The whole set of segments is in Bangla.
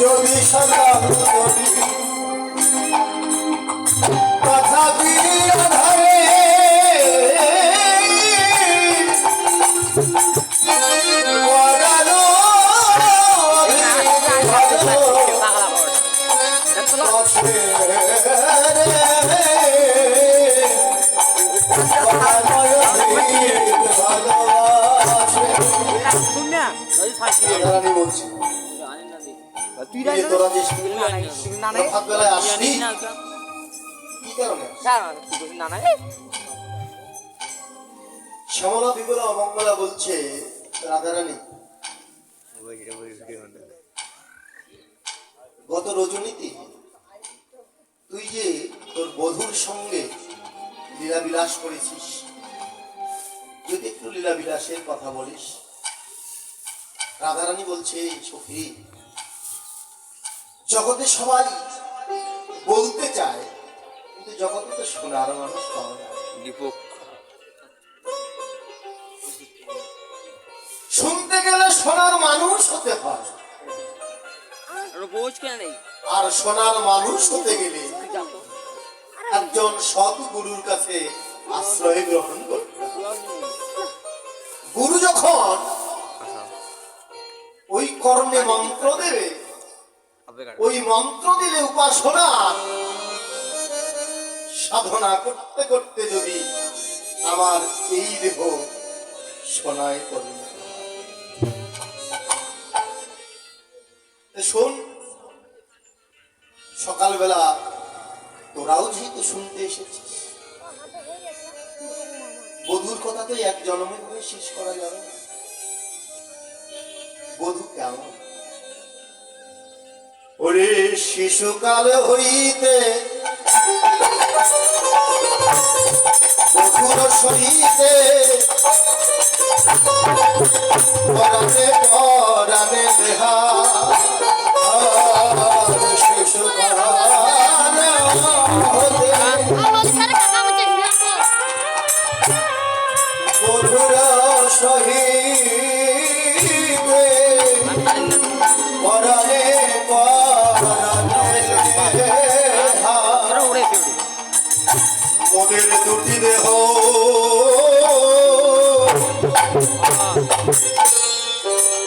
যদি সন্তান তথাপি আধারে শ্যামলা বিমলা অমঙ্গলা বলছে রাধারানী গত রজনীতে তুই যে তোর বধূর সঙ্গে লীলা বিলাস করেছিস, যদি একটু লীলা বিলাসের কথা বলিস। রাধারানী বলছে সখী, জগতে সবাই বলতে চায় কিন্তু জগতে তো শোনার মানুষ পাওয়া যায়। শুনতে গেলে শোনার মানুষ হতে হয়, আর শোনার মানুষ হতে গেলে একজন সৎ গুরুর কাছে আশ্রয় গ্রহণ করতে হয়। গুরু যখন ওই কর্ণে মন্ত্র দেবে, ওই মন্ত্র দিলে উপাসনা সাধনা করতে করতে যদি আমার এই দেহ শোনায় করে, শোন সকালবেলা তোরাও যেহেতু শুনতে এসেছিস, বধূর কথা তো এক জন্মে করে শেষ করা যাবে না। বধূ কেমন? ওরে শিশুকাল হইতে বধূর সহিতে পরাণে পরাণে দেহা শিশুকাল হতে বধূর সহিতে পরাণে মোদের দুটি দেহ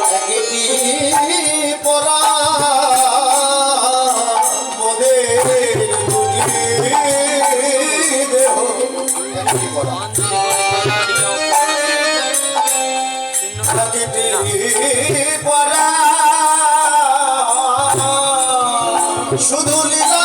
একটি পরা, মোদের দুটি দেহ একটি পরা, একটি পরা শুধু লীলা